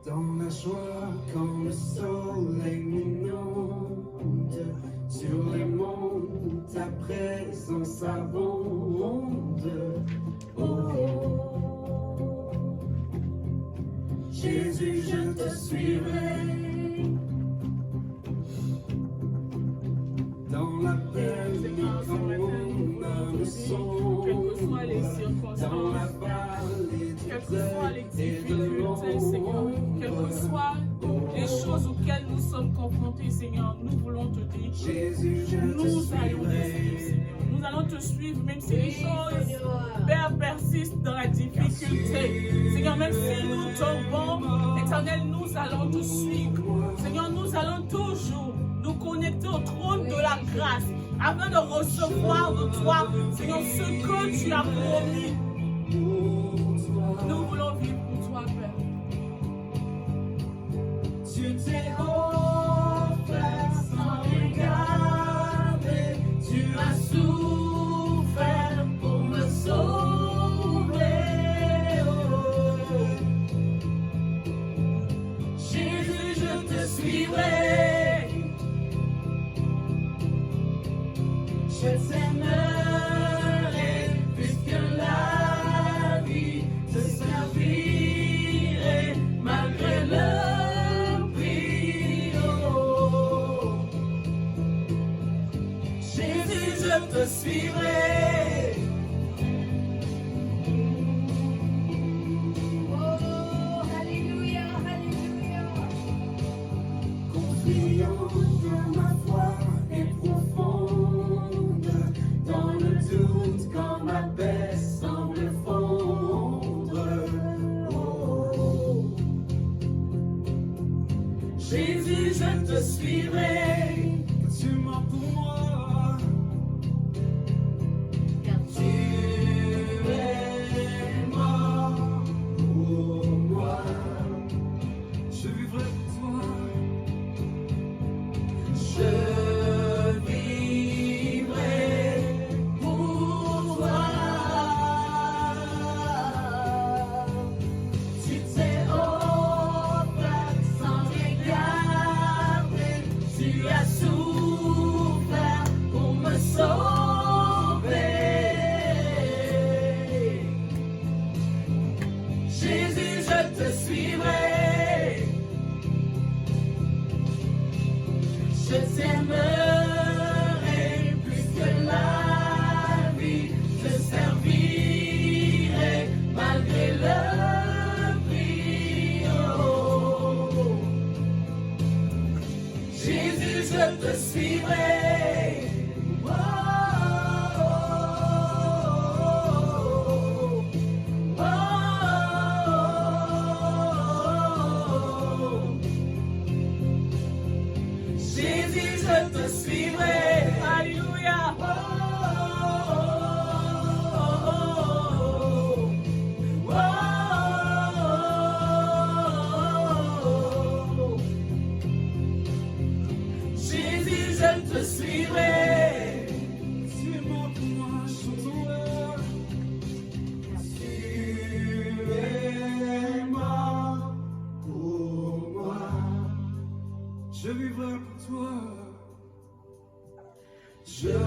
Dans la joie quand le soleil m'inonde, sur les monts ta présence abonde. Oh, Jésus, je te suivrai. Dans la peine quand mon âme sombre, quelles que soient les dans la circonstances, vallée quelles que soient les difficultés, Seigneur, quelles que soient les choses auxquelles nous sommes confrontés, Seigneur, nous voulons te dire, Jésus, je te nous allons te suivrai. suivre, Seigneur. Nous allons te suivre, même si les choses, Père, persistent dans la difficulté. Seigneur, même si nous tombons, Éternel, nous allons te suivre. Seigneur, nous allons toujours nous connecter au trône de la grâce afin de recevoir de toi, Seigneur, ce que tu as promis. Nous voulons vivre pour toi, Père. Tu t'es offert sans regarder, tu as souffert pour me sauver. Oh. Jésus, je te suivrai. Je t'aimerai puisque la vie te servirai malgré le prix. Oh. Jésus, je te suivrai. Oh, alléluia, alléluia. Confiant que ma foi est profonde, dans le doute quand ma paix semble fondre. Oh. Jésus, je te suivrai. Tu m'as pour moi. Car tu es mort pour moi. Je vivrai pour toi. Je vivrai pour toi. Tu t'es offert sans regarder, tu as souffert pour me sauver. Jésus, je te suivrai. Je t'aimerai plus que la vie, je servirai malgré le prix. Oh. Jésus, je te suivrai. Oh. Oh. Jésus, je te suivrai. Alléluia. Jésus, je te suivrai. Tu es mort pour moi, chantons-le. Tu es mort pour moi. Je vivrai pour toi. Je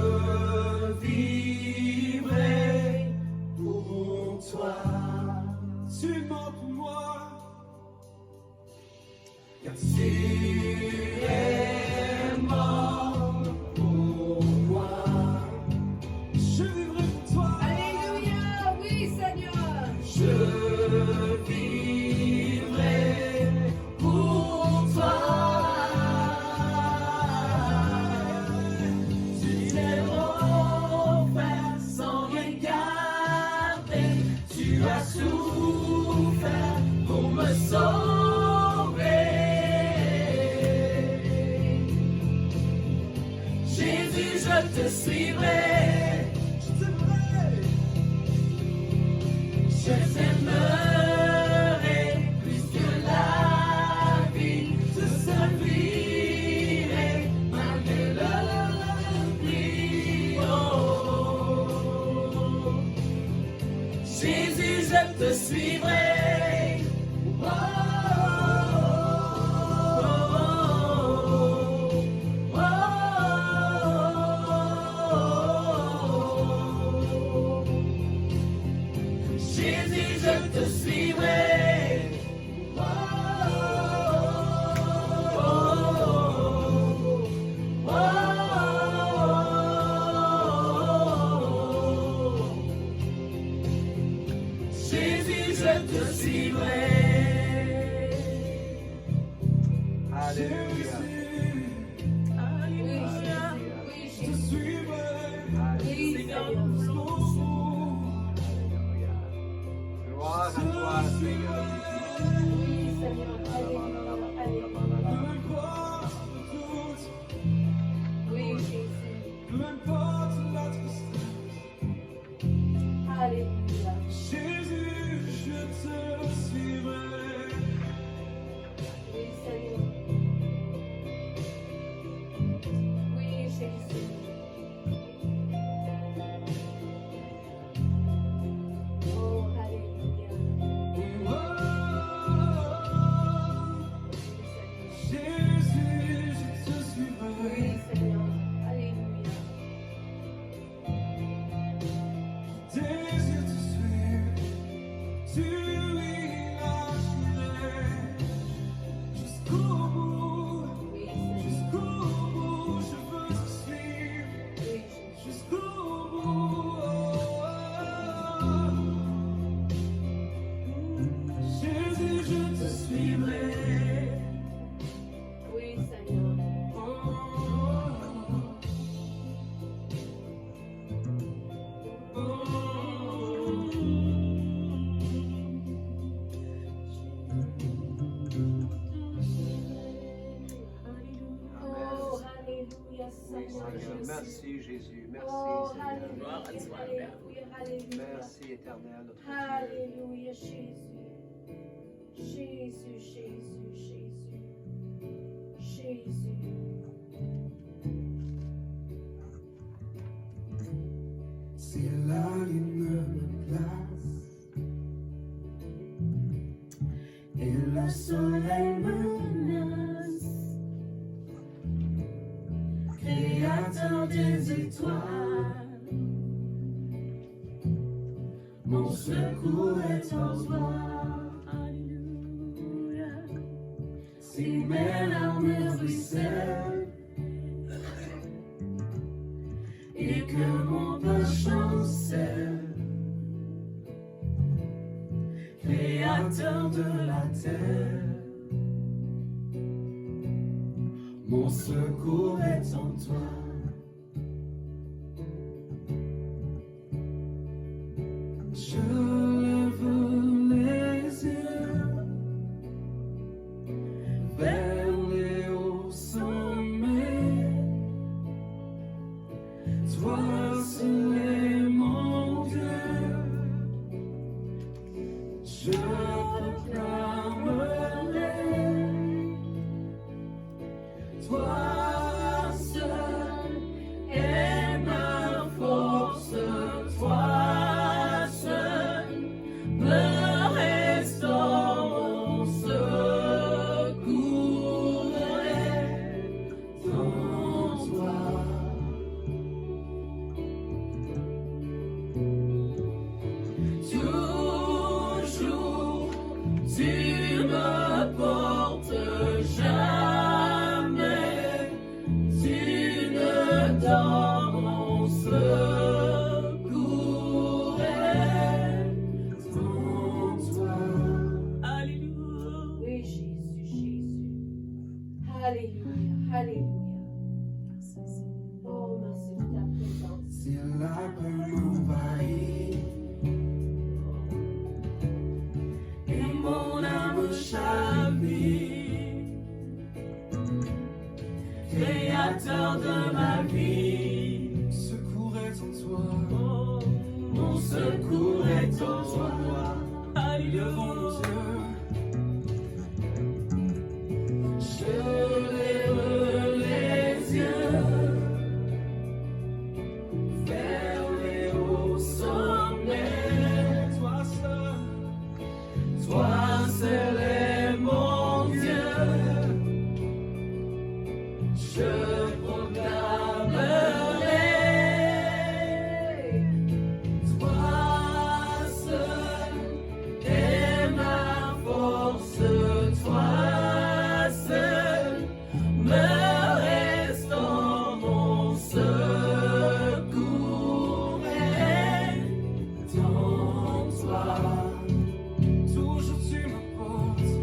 vivrai pour toi. Tu es mort pour moi. Car tu es mort pour moi. Je vivrai pour toi. Alléluia, oui, Seigneur. Je vivrai pour toi. Tu t'es offert sans regarder, tu as souffert pour me sauver. Jésus, je te suivrai. Je t'aimerai. Je t'aimerai plus que la vie, te servirai malgré le prix. Oh. Jésus, je te suivrai. Oh. Jésus. Merci Jésus, merci Oh, Seigneur. Gloire à Alléluia, toi, Père. Alléluia, Alléluia. Merci éternel, notre Dieu. Alléluia, Jésus. Jésus, Jésus, Jésus. Jésus. C'est là qu'il me place et le soleil menace, créateur des étoiles, mon secours est en toi. Alléluia. Si mes larmes ruissellent et que mon cœur chancelle, créateur de la terre, mon secours est en toi. Je lève les yeux vers les hauts sommets. Toi seul est mon Dieu, je proclamerai. Toi seul est ma force, toi seul me restaure, mon secours est en toi. Toujours, tu me portes, jamais tu ne dors, mon secours est en toi. Alléluia. Oui, Jésus, Jésus. Alléluia, Alléluia. Oh, merci de ta présence. Si la peur m'envahit et mon âme chavire, créateur de ma vie, secours est en toi. Mon secours est en toi. Levons nos yeux. Je lève les yeux vers les hauts sommets. Toi seul est mon Dieu, je proclamerai. Toi seul est ma force, toi seul me restaure, mon secours est en toi. Toujours tu me portes,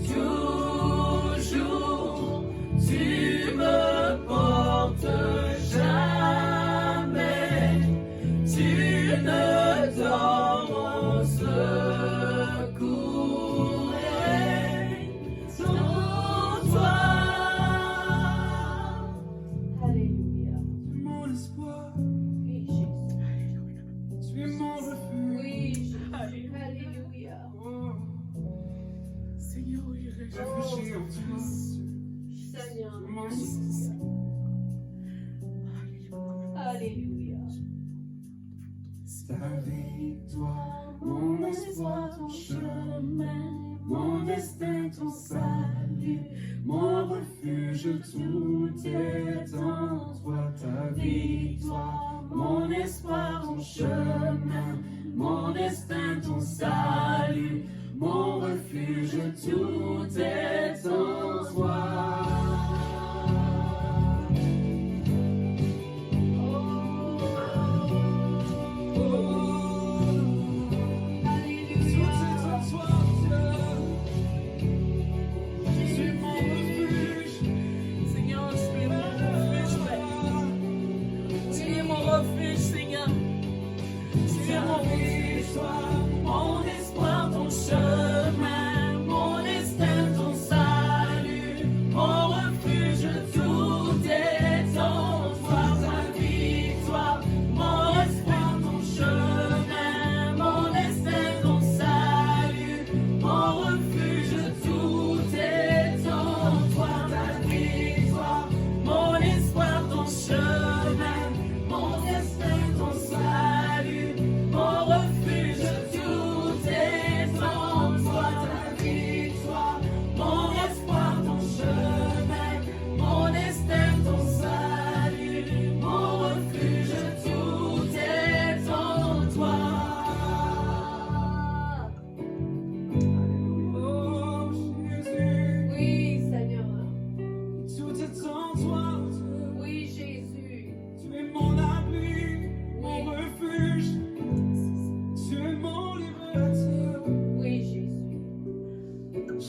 toujours tu me portes, jamais tu ne dors, mon secours est en toi. Alléluia. Mon espoir, Oui, Jésus. tu es mon refuge. Oui, Jésus. Alléluia. Alléluia. Oh, Seigneur, oui, réfugié en toi, Seigneur. mon Alléluia. ta victoire, mon espoir, ton chemin, mon destin, ton salut, mon refuge, tout est en toi. Ta victoire, mon espoir, ton chemin, mon destin, ton salut, mon refuge, tout est en toi. Seigneur, tu es mon refuge, Père. Tu es mon refuge, Seigneur. Tu es mon refuge, Mon espoir, ton chemin, mon destin, ton salut.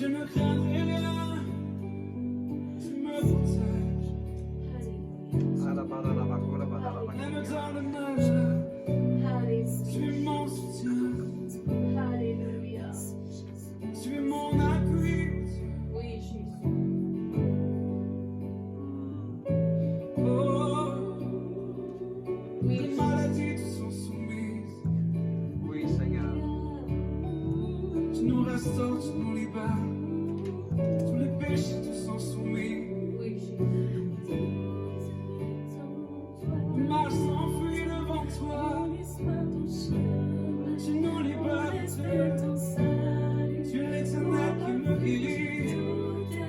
Je ne craindrai rien, tu me protèges. Même dans le malheur, tu es mon soutien, Alléluia. tu es mon appui. Oui, Jésus. Oh, Oui, les maladies te sont soumises. Oui, Seigneur. Tu nous restaures, tu nous libères. Tous les péchés te sont soumis. Oui, Jésus. Le mal s'enfuit devant toi. Tu nous libères. Tu es l'éternel qui me guérit. Tu es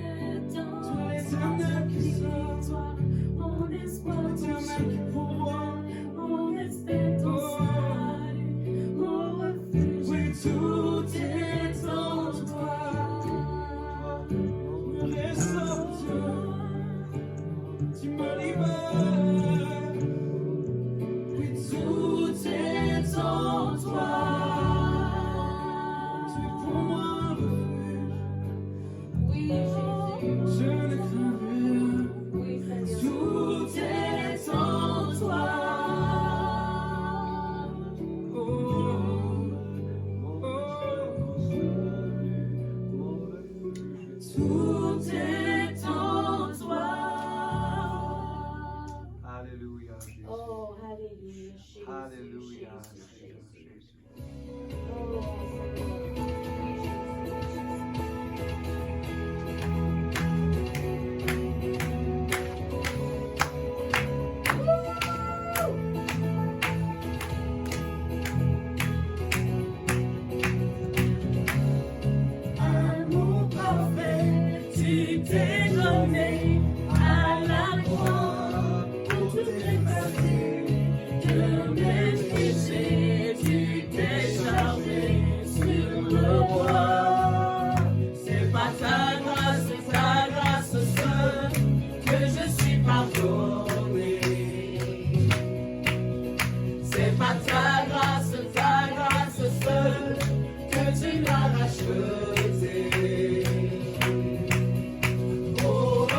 l'éternel qui sauve. L'éternel qui pourvoit. Oui, tout est en toi. Me restaure, tu me libères. Oui, tout est en toi. Tu es pour moi un refuge. Oui, Jésus. Je ne crains rien. Oui, Seigneur. Tout est en toi. Oh, oh, tout est en toi. Alléluia, Jésus. Oh, Alléluia, Jésus. Alléluia, Jésus, Seigneur Jésus. Jésus. Oh, Amour parfait, tu t'es donné à la croix pour toutes les parties de mes péchés. Tu t'es chargé sur le bois. C'est pas ta grâce seule que je suis pardonné. C'est pas ta grâce seule que tu m'as racheté. Oh, oh,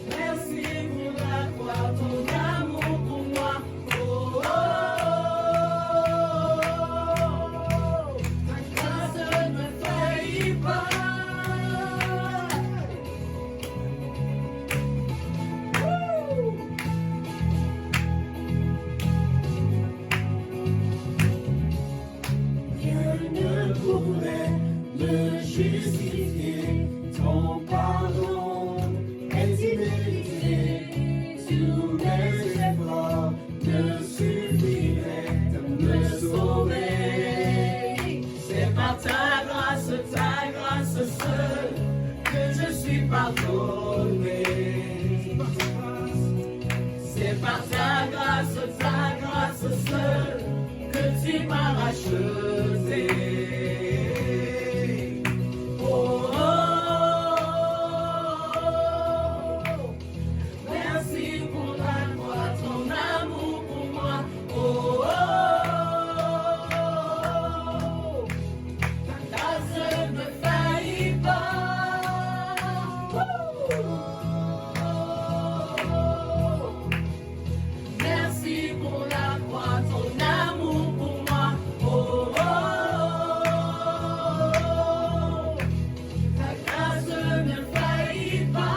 merci pour la croix, ton amour pour moi. Oh, ta grâce ne faillit pas. Rien ne pourrait me justifier. Ton pardon est immérité. Tous mes efforts ne suffiraient à me sauver. C'est par ta grâce seule que je suis pardonné. C'est par ta grâce seule que tu m'as racheté. Oh, oh, oh, merci pour la croix, ton amour pour moi. Oh, oh, oh, ta grâce ne faillit pas. Merci pour la croix, ton amour pour moi. Oh, oh, oh, ta grâce ne faillit pas.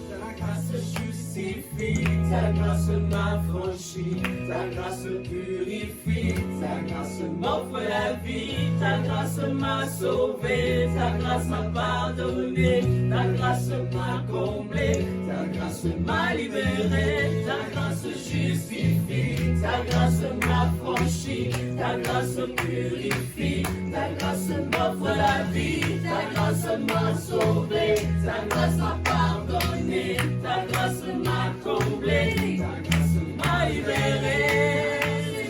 Ta grâce justifie, ta grâce m'affranchit, ta grâce purifie, ta grâce m'offre la vie, ta grâce m'a sauvé, ta grâce m'a pardonné, ta grâce m'a comblé, ta grâce m'a libéré, ta grâce justifie, ta grâce m'affranchit, ta grâce purifie, ta grâce m'offre la vie, ta grâce m'a sauvé, ta grâce m'a pardonné, ta grâce m'a comblé, ta grâce m'a libéré,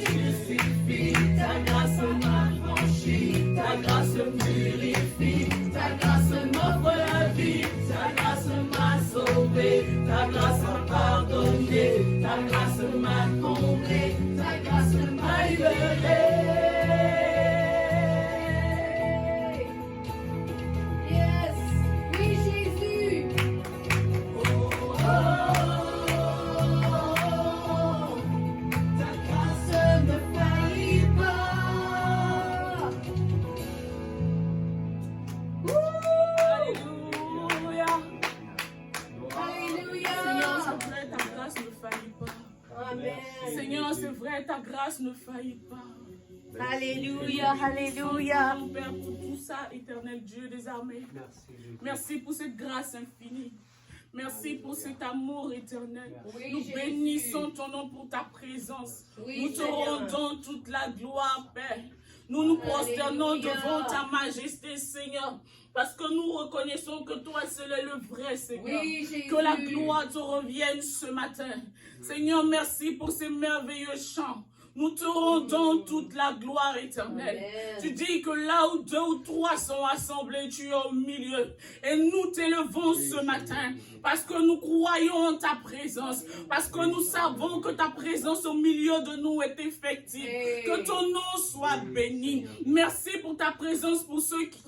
justifie, ta grâce m'affranchit, ta grâce purifie, ta grâce m'offre la vie, ta grâce m'a sauvé, ta grâce m'a pardonné, ta grâce m'a comblé, ta grâce m'a libéré. ta grâce ne faillit pas. Alléluia, alléluia. Nous, Père, pour tout ça, éternel Dieu des armées. Merci, Jésus. Merci pour cette grâce infinie. Merci pour cet amour éternel. Oui, Nous Jésus. bénissons ton nom pour ta présence. Oui, Nous te Seigneur. rendons toute la gloire, Père. Nous nous prosternons Alléluia. devant ta majesté, Seigneur. Parce que nous reconnaissons que toi seul est le vrai Seigneur. Oui, Jésus. Que la gloire te revienne ce matin. Seigneur, merci pour ces merveilleux chants. Nous te rendons toute la gloire éternelle. Amen. Tu dis que là où 2 ou 3 sont assemblés, tu es au milieu. Et nous t'élevons ce matin parce que nous croyons en ta présence. Parce que nous savons que ta présence au milieu de nous est effective. Que ton nom soit béni. Merci pour ta présence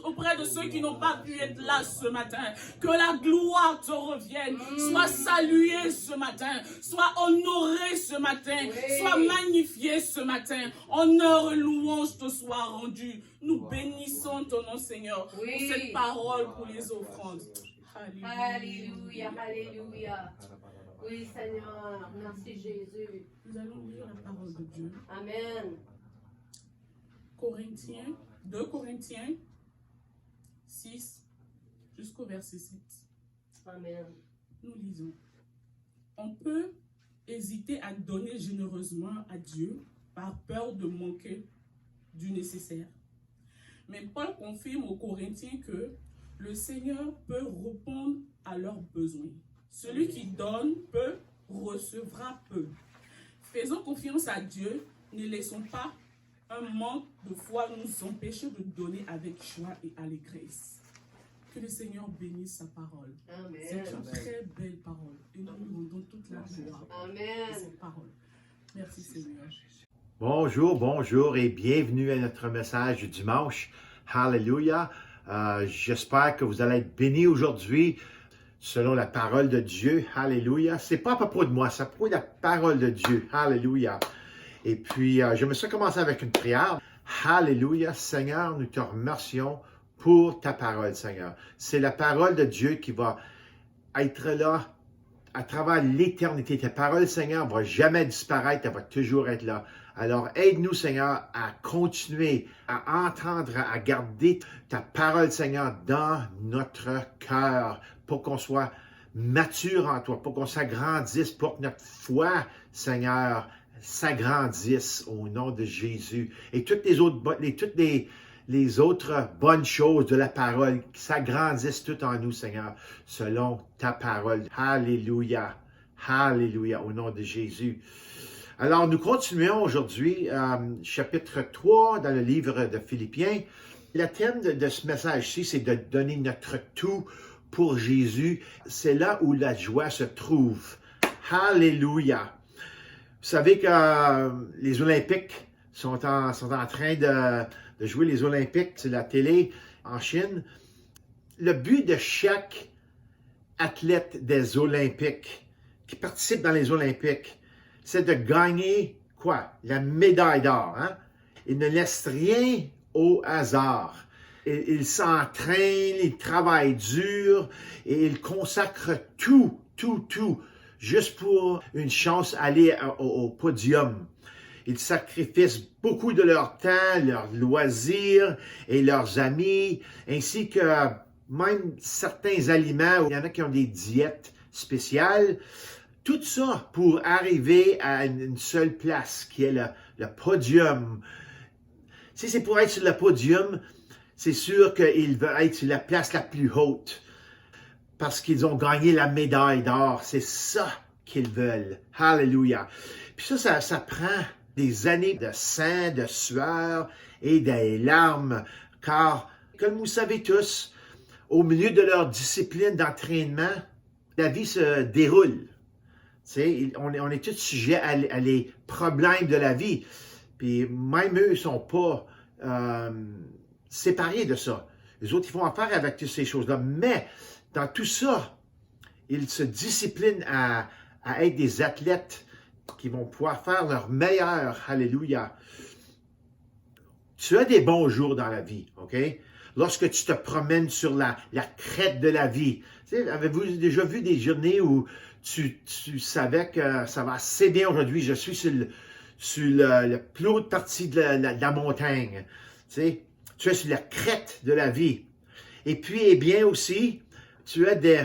auprès de ceux qui n'ont pas pu être là ce matin. Que la gloire te revienne. Sois salué ce matin. Sois honoré ce matin. Sois magnifié ce matin. Honneur et louange te soient rendus. Nous bénissons ton nom, Seigneur, pour cette parole, pour les offrandes. Alléluia, alléluia. Oui, Seigneur. Merci, Jésus. Nous allons lire la parole de Dieu. Amen. 2 Corinthiens 6 jusqu'au verset 7. Amen. Nous lisons. On peut hésiter à donner généreusement à Dieu par peur de manquer du nécessaire. Mais Paul confirme aux Corinthiens que le Seigneur peut répondre à leurs besoins. Celui qui donne peu recevra peu. Faisons confiance à Dieu, ne laissons pas un manque de foi nous empêcher de donner avec joie et allégresse. Que le Seigneur bénisse sa parole. C'est Amen. une très belle parole. Et nous lui rendons toute la gloire de Amen. cette parole. Merci Seigneur. Bonjour, bonjour et bienvenue à notre message du dimanche. Hallelujah. J'espère que vous allez être bénis aujourd'hui selon la parole de Dieu. Hallelujah. C'est pas à propos de moi, c'est à propos de la parole de Dieu. Hallelujah. Et puis, je me suis commencé avec une prière. Hallelujah. Seigneur, nous te remercions pour ta parole, Seigneur. C'est la parole de Dieu qui va être là à travers l'éternité. Ta parole, Seigneur, ne va jamais disparaître, elle va toujours être là. Alors, aide-nous, Seigneur, à continuer, à entendre, à garder ta parole, Seigneur, dans notre cœur, pour qu'on soit mature en toi, pour qu'on s'agrandisse, pour que notre foi, Seigneur, s'agrandisse au nom de Jésus. Et toutes les autres bonnes choses de la parole qui s'agrandissent tout en nous, Seigneur, selon ta parole. Alléluia. Alléluia, au nom de Jésus. Alors, nous continuons aujourd'hui, chapitre 3 dans le livre de Philippiens. Le thème de ce message-ci, c'est de donner notre tout pour Jésus. C'est là où la joie se trouve. Alléluia. Vous savez que les Olympiques sont en train de jouer les Olympiques, c'est la télé en Chine. Le but de chaque athlète des Olympiques qui participe dans les Olympiques, c'est de gagner quoi? La médaille d'or. Hein? Ils ne laissent rien au hasard. Ils s'entraînent, ils travaillent dur et ils consacrent tout, juste pour une chance d'aller au podium. Ils sacrifient beaucoup de leur temps, leurs loisirs et leurs amis, ainsi que même certains aliments. Il y en a qui ont des diètes spéciales. Tout ça pour arriver à une seule place, qui est le podium. Si c'est pour être sur le podium, c'est sûr qu'ils veulent être sur la place la plus haute, parce qu'ils ont gagné la médaille d'or. C'est ça qu'ils veulent. Hallelujah. Puis ça prend des années de sang, de sueur et des larmes, car, comme vous savez tous, au milieu de leur discipline d'entraînement, la vie se déroule. On est tous sujets à les problèmes de la vie. Puis même eux ne sont pas séparés de ça. Les autres, ils font affaire avec toutes ces choses-là. Mais dans tout ça, ils se disciplinent à être des athlètes qui vont pouvoir faire leur meilleur. Alléluia. Tu as des bons jours dans la vie, OK? Lorsque tu te promènes sur la crête de la vie. Avez-vous déjà vu des journées où tu savais que ça va assez bien aujourd'hui, je suis sur la plus haute partie de la montagne. Tu sais, tu es sur la crête de la vie. Et puis, eh bien aussi, tu as des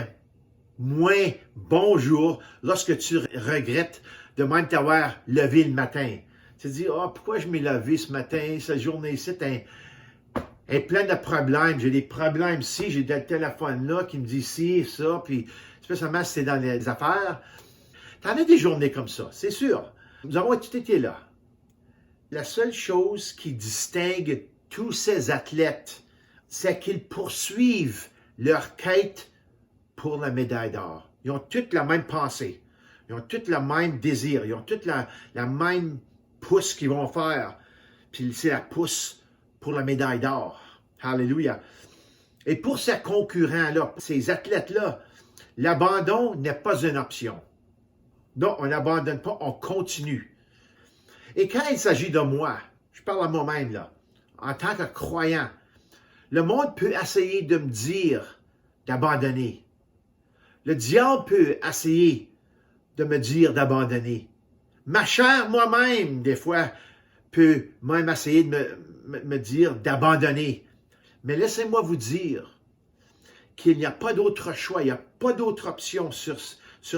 moins bons jours lorsque tu regrettes de même t'avoir levé le matin. Tu te dis, oh, pourquoi je m'ai levé ce matin, cette journée-ci est pleine de problèmes. J'ai des problèmes ici, j'ai des téléphones là qui me disent ci, ça, puis spécialement si c'est dans les affaires. Tu en as des journées comme ça, c'est sûr. Nous avons tout été là. La seule chose qui distingue tous ces athlètes, c'est qu'ils poursuivent leur quête pour la médaille d'or. Ils ont toutes la même pensée. Ils ont tous le même désir. Ils ont toutes la même pousse qu'ils vont faire. Puis c'est la pousse pour la médaille d'or. Alléluia. Et pour ces concurrents-là, ces athlètes-là, l'abandon n'est pas une option. Non, on n'abandonne pas, on continue. Et quand il s'agit de moi, je parle à moi-même là, en tant que croyant, le monde peut essayer de me dire d'abandonner. Le diable peut essayer de me dire d'abandonner. Ma chair moi-même, des fois, peut même essayer de me dire d'abandonner. Mais laissez-moi vous dire qu'il n'y a pas d'autre choix, il n'y a pas d'autre option sur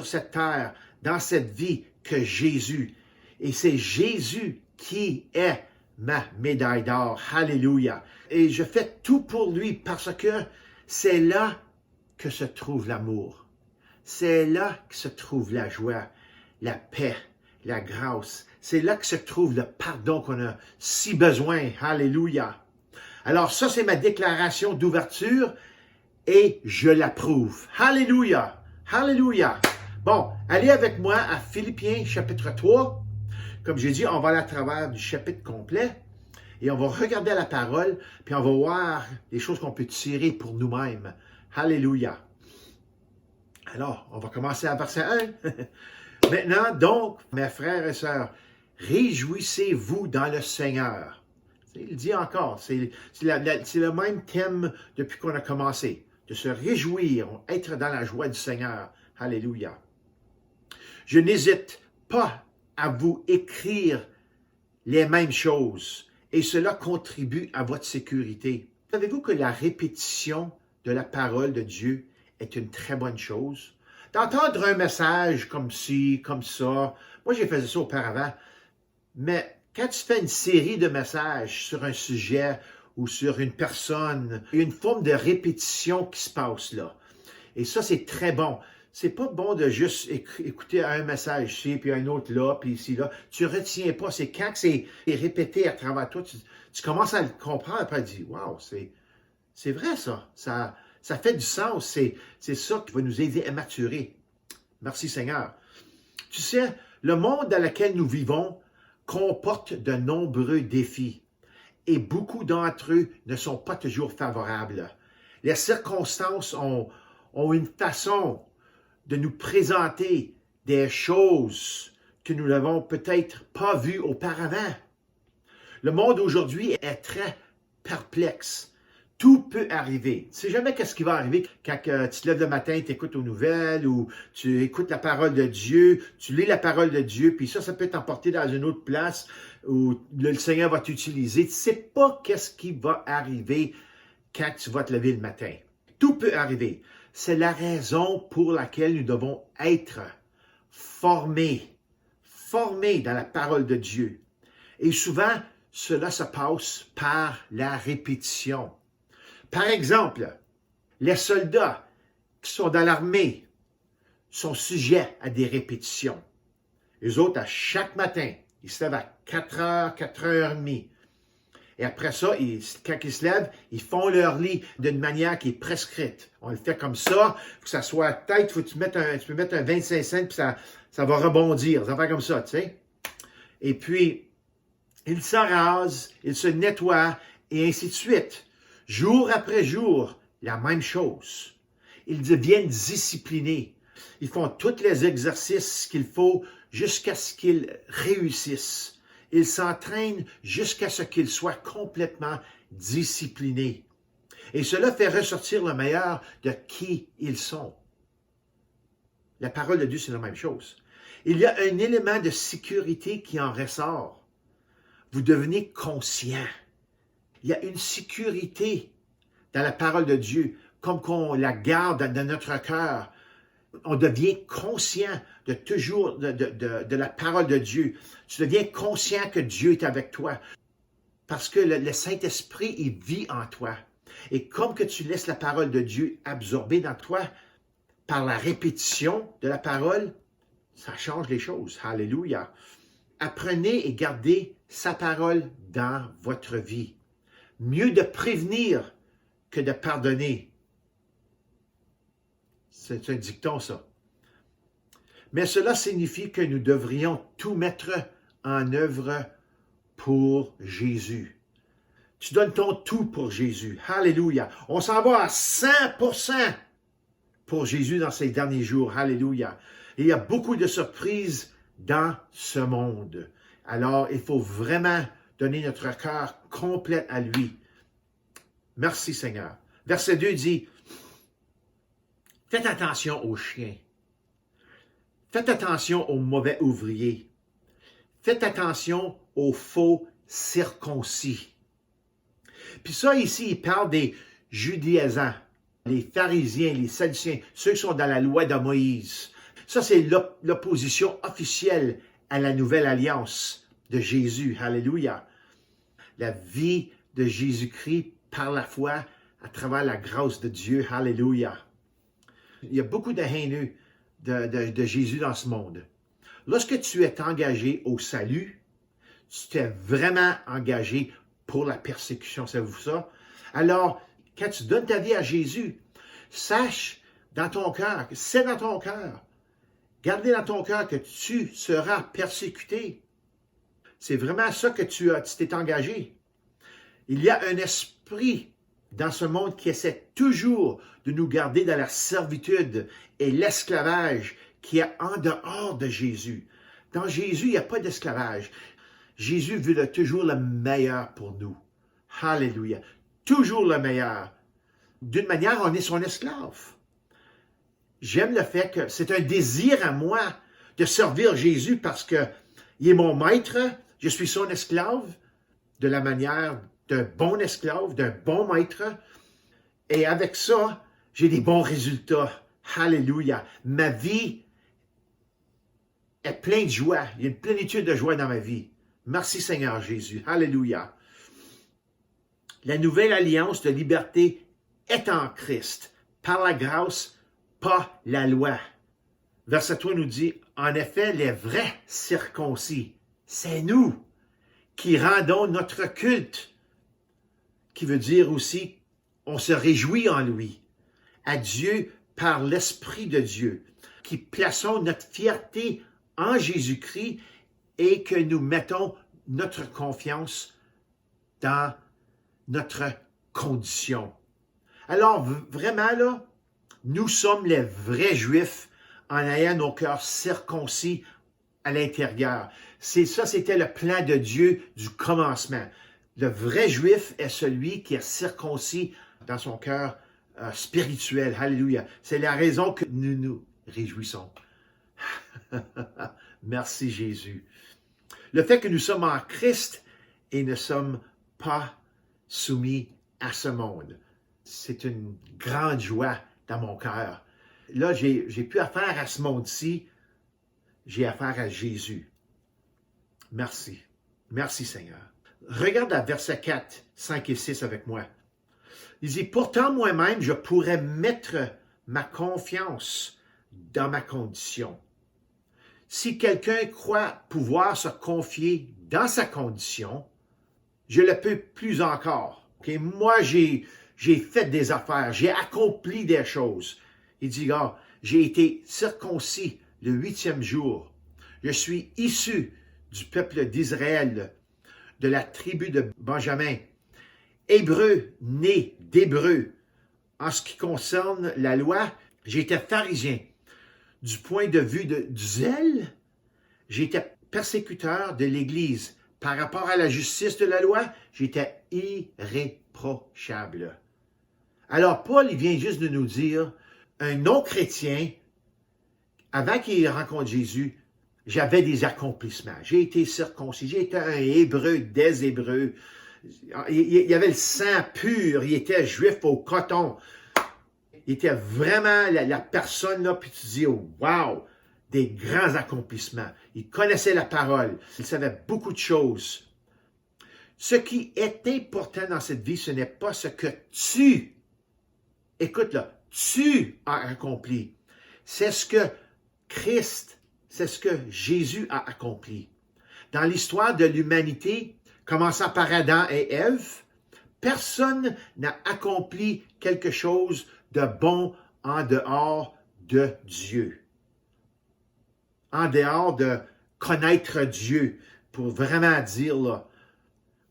cette terre, dans cette vie, que Jésus. Et c'est Jésus qui est ma médaille d'or. Alléluia. Et je fais tout pour lui parce que c'est là que se trouve l'amour. C'est là que se trouve la joie, la paix, la grâce. C'est là que se trouve le pardon qu'on a si besoin. Alléluia. Alors ça, c'est ma déclaration d'ouverture et je l'approuve. Alléluia. Alléluia. Bon, allez avec moi à Philippiens chapitre 3. Comme j'ai dit, on va aller à travers du chapitre complet et on va regarder la parole, puis on va voir les choses qu'on peut tirer pour nous-mêmes. Alléluia. Alors, on va commencer à verset 1. Maintenant, donc, mes frères et sœurs, réjouissez-vous dans le Seigneur. Il dit encore, c'est le même thème depuis qu'on a commencé, de se réjouir, être dans la joie du Seigneur. Alléluia. Je n'hésite pas à vous écrire les mêmes choses et cela contribue à votre sécurité. Savez-vous que la répétition de la parole de Dieu est une très bonne chose? D'entendre un message comme ci, comme ça, moi j'ai fait ça auparavant, mais quand tu fais une série de messages sur un sujet ou sur une personne, il y a une forme de répétition qui se passe là. Et ça, c'est très bon. C'est pas bon de juste écouter un message ici, puis un autre là, puis ici, là. Tu retiens pas. C'est quand c'est répété à travers toi, tu commences à le comprendre, après tu dis, wow, c'est vrai ça. Ça fait du sens. C'est ça qui va nous aider à maturer. Merci Seigneur. Tu sais, le monde dans lequel nous vivons comporte de nombreux défis et beaucoup d'entre eux ne sont pas toujours favorables. Les circonstances ont une façon de nous présenter des choses que nous n'avons peut-être pas vues auparavant. Le monde aujourd'hui est très perplexe. Tout peut arriver. Tu ne sais jamais qu'est-ce qui va arriver quand tu te lèves le matin, tu écoutes aux nouvelles ou tu écoutes la parole de Dieu, tu lis la parole de Dieu, puis ça peut t'emporter dans une autre place où le Seigneur va t'utiliser. Tu ne sais pas qu'est-ce qui va arriver quand tu vas te lever le matin. Tout peut arriver. C'est la raison pour laquelle nous devons être formés dans la parole de Dieu. Et souvent, cela se passe par la répétition. Par exemple, les soldats qui sont dans l'armée sont sujets à des répétitions. Les autres, à chaque matin, ils se lèvent à 4h, 4h30. Et après ça, quand ils se lèvent, ils font leur lit d'une manière qui est prescrite. On le fait comme ça, il faut que ça soit à tête, tu peux mettre un 25 cents, puis ça va rebondir. Ça va faire comme ça, tu sais. Et puis, ils se rasent, ils se nettoient, et ainsi de suite. Jour après jour, la même chose. Ils deviennent disciplinés. Ils font tous les exercices qu'il faut jusqu'à ce qu'ils réussissent. Ils s'entraînent jusqu'à ce qu'ils soient complètement disciplinés. Et cela fait ressortir le meilleur de qui ils sont. La parole de Dieu, c'est la même chose. il y a un élément de sécurité qui en ressort. Vous devenez conscient. Il y a une sécurité dans la parole de Dieu, comme qu'on la garde dans notre cœur. On devient conscient de toujours de la parole de Dieu. Tu deviens conscient que Dieu est avec toi. Parce que le Saint-Esprit, il vit en toi. Et comme que tu laisses la parole de Dieu absorber dans toi, par la répétition de la parole, ça change les choses. Alléluia. Apprenez et gardez sa parole dans votre vie. Mieux de prévenir que de pardonner. C'est un dicton, ça. Mais cela signifie que nous devrions tout mettre en œuvre pour Jésus. Tu donnes ton tout pour Jésus. Alléluia. On s'en va à 100% pour Jésus dans ces derniers jours. Alléluia. Il y a beaucoup de surprises dans ce monde. Alors, il faut vraiment donner notre cœur complet à lui. Merci Seigneur. Verset 2 dit, « Faites attention aux chiens. Faites attention aux mauvais ouvriers. Faites attention aux faux circoncis. » Puis ça, ici, il parle des judaïsants, les pharisiens, les sadduciens, ceux qui sont dans la loi de Moïse. Ça, c'est l'opposition officielle à la nouvelle alliance de Jésus. Alléluia. La vie de Jésus-Christ par la foi à travers la grâce de Dieu. Alléluia. Il y a beaucoup de haineux de Jésus dans ce monde. Lorsque tu es engagé au salut, tu t'es vraiment engagé pour la persécution, savez-vous ça? Alors, quand tu donnes ta vie à Jésus, sache dans ton cœur, c'est dans ton cœur, gardez dans ton cœur que tu seras persécuté. C'est vraiment ça que tu t'es engagé. Il y a un esprit dans ce monde qui essaie toujours de nous garder dans la servitude et l'esclavage qui est en dehors de Jésus. Dans Jésus, il n'y a pas d'esclavage. Jésus veut toujours le meilleur pour nous. Alléluia. Toujours le meilleur. D'une manière, on est son esclave. J'aime le fait que c'est un désir à moi de servir Jésus parce que il est mon maître, je suis son esclave, de la manière d'un bon esclave, d'un bon maître. Et avec ça, j'ai des bons résultats. Alléluia. Ma vie est pleine de joie. Il y a une plénitude de joie dans ma vie. Merci Seigneur Jésus. Alléluia. La nouvelle alliance de liberté est en Christ, par la grâce, pas la loi. Verset 3 nous dit, en effet, les vrais circoncis, c'est nous qui rendons notre culte, qui veut dire aussi, on se réjouit en lui, à Dieu par l'Esprit de Dieu, qui plaçons notre fierté en Jésus-Christ et que nous mettons notre confiance dans notre condition. Alors, vraiment, là, nous sommes les vrais Juifs en ayant nos cœurs circoncis à l'intérieur. C'était le plan de Dieu du commencement. Le vrai Juif est celui qui est circoncis dans son cœur spirituel. Alléluia. C'est la raison que nous nous réjouissons. Merci Jésus. Le fait que nous sommes en Christ et ne sommes pas soumis à ce monde. C'est une grande joie dans mon cœur. Là, j'ai plus affaire à ce monde-ci, j'ai affaire à Jésus. Merci. Merci Seigneur. Regarde à verset 4, 5 et 6 avec moi. Il dit, pourtant moi-même, je pourrais mettre ma confiance dans ma condition. Si quelqu'un croit pouvoir se confier dans sa condition, je le peux plus encore. Okay? Moi, j'ai fait des affaires, j'ai accompli des choses. Il dit, j'ai été circoncis le 8e jour. Je suis issu du peuple d'Israël, de la tribu de Benjamin. Hébreu, né d'Hébreu. En ce qui concerne la loi, j'étais pharisien. Du point de vue du zèle, j'étais persécuteur de l'Église. Par rapport à la justice de la loi, j'étais irréprochable. Alors, Paul, il vient juste de nous dire, un non-chrétien, avant qu'il rencontre Jésus, j'avais des accomplissements. J'ai été circoncis, j'ai été un Hébreu des Hébreux. Il y avait le sang pur, il était juif au coton. Il était vraiment la personne là, puis tu dis, oh, wow, des grands accomplissements. Il connaissait la parole, il savait beaucoup de choses. Ce qui est important dans cette vie, ce n'est pas ce que tu, écoute là, tu as accompli. C'est ce que Christ, c'est ce que Jésus a accompli. Dans l'histoire de l'humanité, commençant par Adam et Ève, personne n'a accompli quelque chose de bon en dehors de Dieu. En dehors de connaître Dieu, pour vraiment dire, là,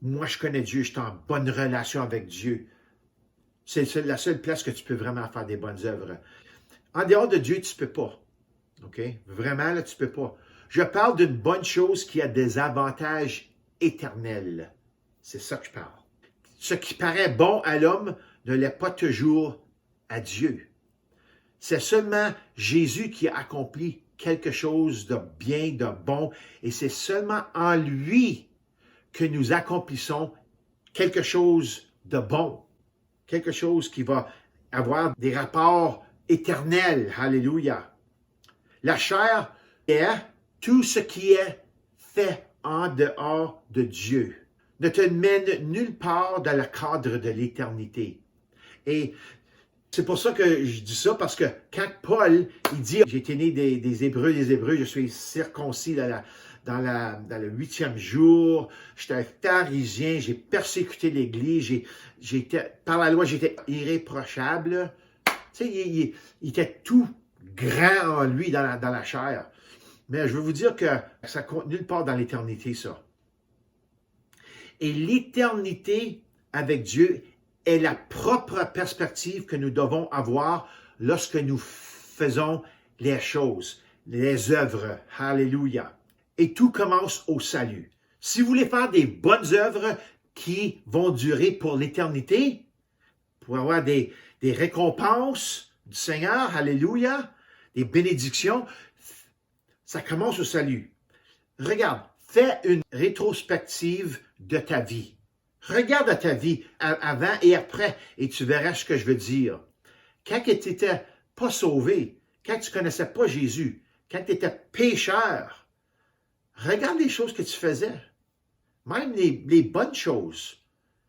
moi je connais Dieu, je suis en bonne relation avec Dieu. C'est la seule place que tu peux vraiment faire des bonnes œuvres. En dehors de Dieu, tu ne peux pas. OK? Vraiment, là, tu ne peux pas. Je parle d'une bonne chose qui a des avantages éternels. C'est ça que je parle. Ce qui paraît bon à l'homme ne l'est pas toujours à Dieu. C'est seulement Jésus qui a accompli quelque chose de bien, de bon, et c'est seulement en lui que nous accomplissons quelque chose de bon, quelque chose qui va avoir des rapports éternels. Alléluia. La chair est tout ce qui est fait en dehors de Dieu. Ne te mène nulle part dans le cadre de l'éternité. Et c'est pour ça que je dis ça, parce que quand Paul, il dit, j'ai été né des Hébreux, je suis circoncis dans le 8e jour, j'étais un pharisien, j'ai persécuté l'Église, par la loi, j'étais irréprochable. Tu sais, il était tout grand en lui dans la chair. Mais je veux vous dire que ça compte nulle part dans l'éternité, ça. Et l'éternité avec Dieu est la propre perspective que nous devons avoir lorsque nous faisons les choses, les œuvres. Alléluia. Et tout commence au salut. Si vous voulez faire des bonnes œuvres qui vont durer pour l'éternité, pour avoir des récompenses du Seigneur, alléluia, des bénédictions, ça commence au salut. Regarde, fais une rétrospective de ta vie. Regarde ta vie avant et après et tu verras ce que je veux dire. Quand tu n'étais pas sauvé, quand tu ne connaissais pas Jésus, quand tu étais pécheur, regarde les choses que tu faisais, même les bonnes choses.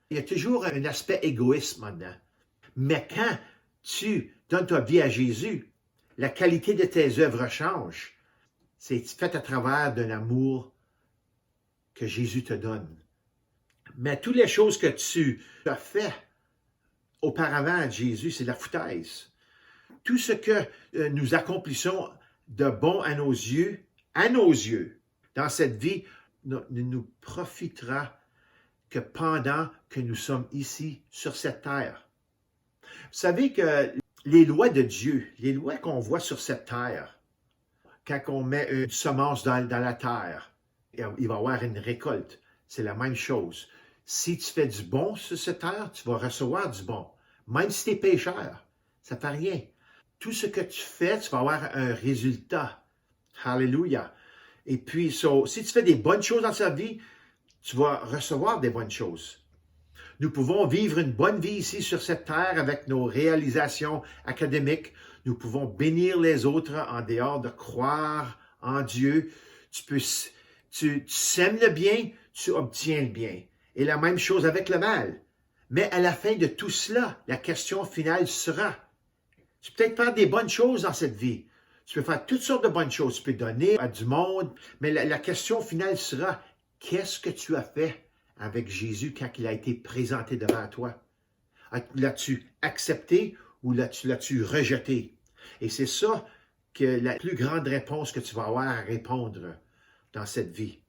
Il y a toujours un aspect égoïste maintenant. Mais quand tu donnes ta vie à Jésus, la qualité de tes œuvres change. C'est fait à travers de l'amour que Jésus te donne. Mais toutes les choses que tu as fait auparavant à Jésus, c'est de la foutaise. Tout ce que nous accomplissons de bon à nos yeux, dans cette vie, ne nous profitera que pendant que nous sommes ici sur cette terre. Vous savez que les lois de Dieu, les lois qu'on voit sur cette terre, quand on met une semence dans la terre, il va y avoir une récolte. C'est la même chose. Si tu fais du bon sur cette terre, tu vas recevoir du bon. Même si tu es pécheur, ça ne fait rien. Tout ce que tu fais, tu vas avoir un résultat. Alléluia. Et puis, si tu fais des bonnes choses dans ta vie, tu vas recevoir des bonnes choses. Nous pouvons vivre une bonne vie ici sur cette terre avec nos réalisations académiques. Nous pouvons bénir les autres en dehors de croire en Dieu. Tu sèmes le bien, tu obtiens le bien. Et la même chose avec le mal. Mais à la fin de tout cela, la question finale sera, tu peux peut-être faire des bonnes choses dans cette vie. Tu peux faire toutes sortes de bonnes choses. Tu peux donner à du monde. Mais la question finale sera, qu'est-ce que tu as fait avec Jésus quand il a été présenté devant toi? L'as-tu accepté ou l'as-tu rejeté? Et c'est ça que la plus grande réponse que tu vas avoir à répondre dans cette vie.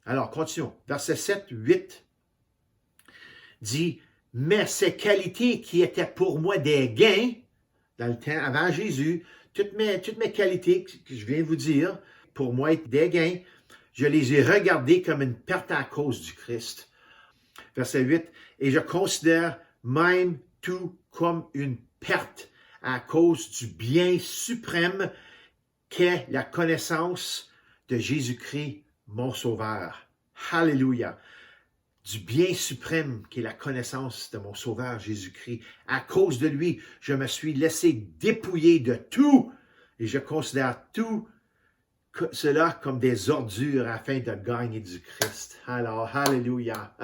Alors, continuons. Verset 7, 8 dit, « Mais ces qualités qui étaient pour moi des gains, dans le temps avant Jésus, toutes mes qualités que je viens de vous dire, pour moi, des gains, je les ai regardées comme une perte à cause du Christ. » Verset 8, « Et je considère même tout comme une perte à cause du bien suprême qu'est la connaissance de Jésus-Christ, mon Sauveur. Alléluia. Du bien suprême qui est la connaissance de mon Sauveur Jésus-Christ. À cause de lui, je me suis laissé dépouiller de tout et je considère tout cela comme des ordures afin de gagner du Christ. Alors, alléluia.